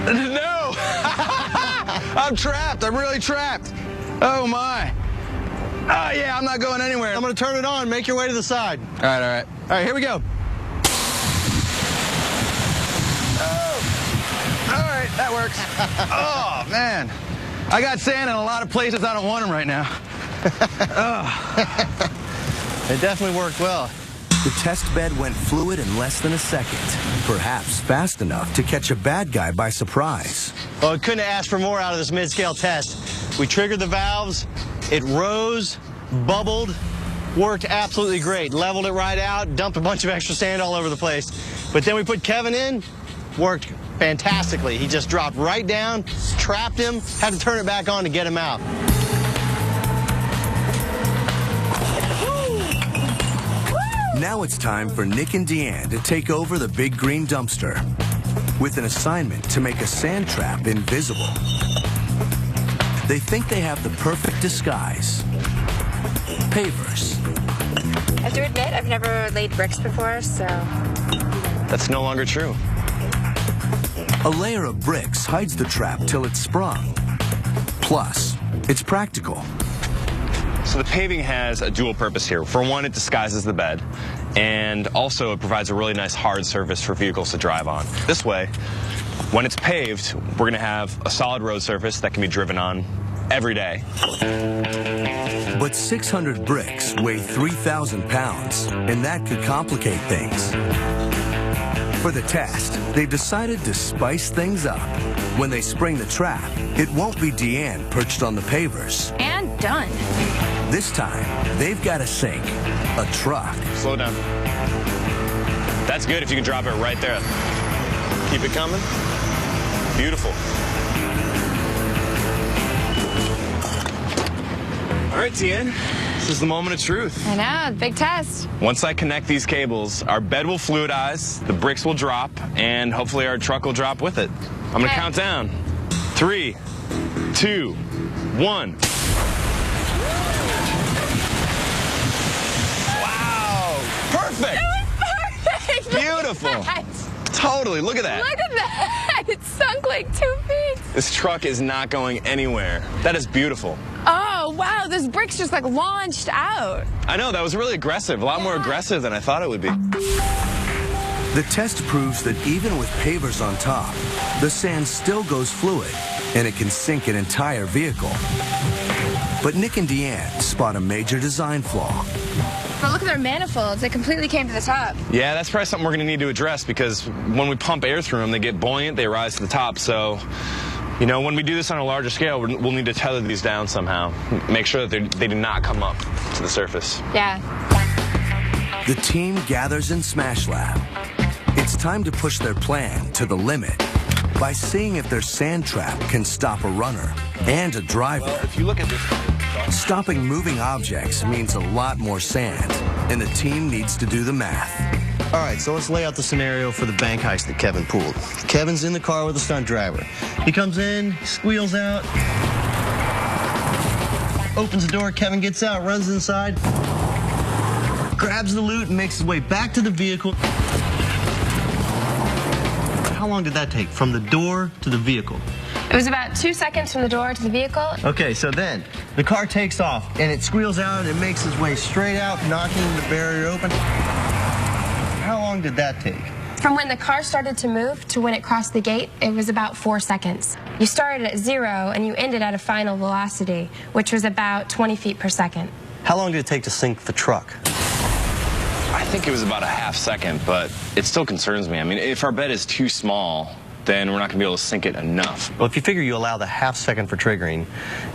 No! I'm trapped. I'm really trapped. Oh, my. Oh, yeah, I'm not going anywhere. I'm going to turn it on. Make your way to the side. All right, all right. All right, here we go. Oh. All right, that works. Oh, man. I got sand in a lot of places I don't want them right now. Oh. It definitely worked well. The test bed went fluid in less than a second, perhaps fast enough to catch a bad guy by surprise. Well, we couldn't ask for more out of this mid-scale test. We triggered the valves, it rose, bubbled, worked absolutely great. Leveled it right out, dumped a bunch of extra sand all over the place. But then we put Kevin in, worked fantastically. He just dropped right down, trapped him, had to turn it back on to get him out. Now it's time for Nick and Deanne to take over the big green dumpster with an assignment to make a sand trap invisible. They think they have the perfect disguise. Pavers. I have to admit, I've never laid bricks before, so... That's no longer true. A layer of bricks hides the trap till it's sprung. Plus, it's practical. So the paving has a dual purpose here. For one, it disguises the bed, and also it provides a really nice hard surface for vehicles to drive on. This way, when it's paved, we're going to have a solid road surface that can be driven on every day. But 600 bricks weigh 3,000 pounds, and that could complicate things. For the test, they've decided to spice things up. When they spring the trap, it won't be Deanne perched on the pavers. And done. This time, they've got a sink, a truck. Slow down. That's good if you can drop it right there. Keep it coming. Beautiful. All right, Deanne. This is the moment of truth. I know, big test. Once I connect these cables, our bed will fluidize, the bricks will drop, and hopefully our truck will drop with it. I'm going to count down. 3, 2, 1. Wow! Perfect! Perfect! Beautiful! Totally, look at that. Look at that! It sunk like 2 feet. This truck is not going anywhere. That is beautiful. Oh, wow, those bricks just like launched out. I know, that was really aggressive. A lot more aggressive than I thought it would be. The test proves that even with pavers on top, the sand still goes fluid, and it can sink an entire vehicle. But Nick and Deanne spot a major design flaw. But look at their manifolds. They completely came to the top. Yeah, that's probably something we're going to need to address, because when we pump air through them, they get buoyant, they rise to the top. So, you know, when we do this on a larger scale, we'll need to tether these down somehow. Make sure that they do not come up to the surface. Yeah. The team gathers in Smash Lab. It's time to push their plan to the limit by seeing if their sand trap can stop a runner and a driver. Well, if you look at this... Stopping moving objects means a lot more sand, and the team needs to do the math. All right, so let's lay out the scenario for the bank heist that Kevin pulled. Kevin's in the car with the stunt driver. He comes in, squeals out, opens the door, Kevin gets out, runs inside, grabs the loot, and makes his way back to the vehicle. How long did that take, from the door to the vehicle? It was about 2 seconds from the door to the vehicle. Okay, so then the car takes off, and it squeals out, and it makes its way straight out, knocking the barrier open. How long did that take? From when the car started to move to when it crossed the gate, it was about 4 seconds. You started at 0, and you ended at a final velocity, which was about 20 feet per second. How long did it take to sink the truck? I think it was about a half second, but it still concerns me. I mean, if our bed is too small, then we're not going to be able to sink it enough. Well, if you figure you allow the half second for triggering,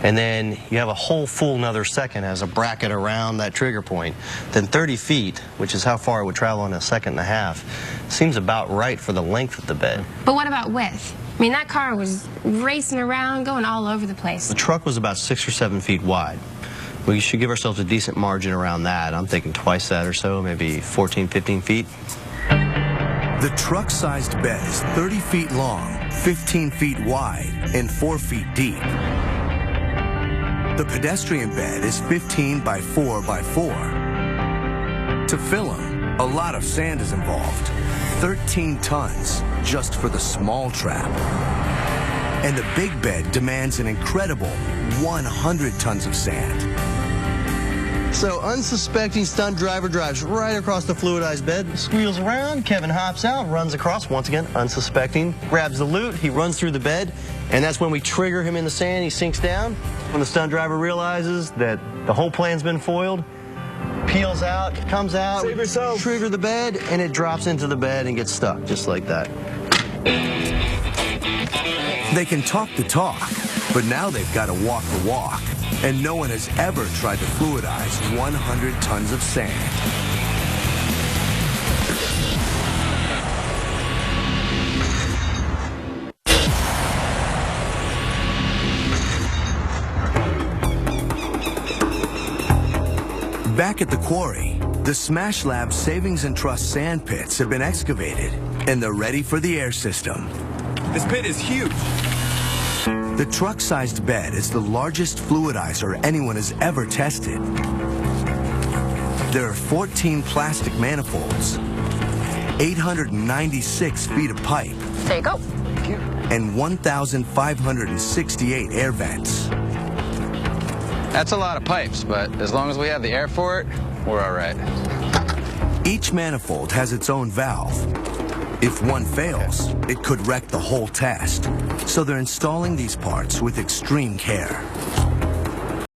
and then you have a whole full another second as a bracket around that trigger point, then 30 feet, which is how far it would travel in a second and a half, seems about right for the length of the bed. But what about width? I mean, that car was racing around, going all over the place. The truck was about 6 or 7 feet wide. We should give ourselves a decent margin around that. I'm thinking twice that or so, maybe 14, 15 feet. The truck-sized bed is 30 feet long, 15 feet wide, and 4 feet deep. The pedestrian bed is 15 by 4 by 4. To fill them, a lot of sand is involved. 13 tons just for the small trap. And the big bed demands an incredible 100 tons of sand. So unsuspecting stunt driver drives right across the fluidized bed, squeals around, Kevin hops out, runs across, once again, unsuspecting, grabs the loot, he runs through the bed, and that's when we trigger him in the sand, he sinks down. When the stunt driver realizes that the whole plan's been foiled, peels out, comes out, Save yourself. trigger the bed, and it drops into the bed and gets stuck, just like that. They can talk the talk, but now they've got to walk the walk. And no one has ever tried to fluidize 100 tons of sand. Back at the quarry, the Smash Lab Savings and Trust sand pits have been excavated, and they're ready for the air system. This pit is huge. The truck-sized bed is the largest fluidizer anyone has ever tested. There are 14 plastic manifolds, 896 feet of pipe, There you go. and 1,568 air vents. That's a lot of pipes, but as long as we have the air for it, we're all right. Each manifold has its own valve. If one fails, it could wreck the whole test. So they're installing these parts with extreme care.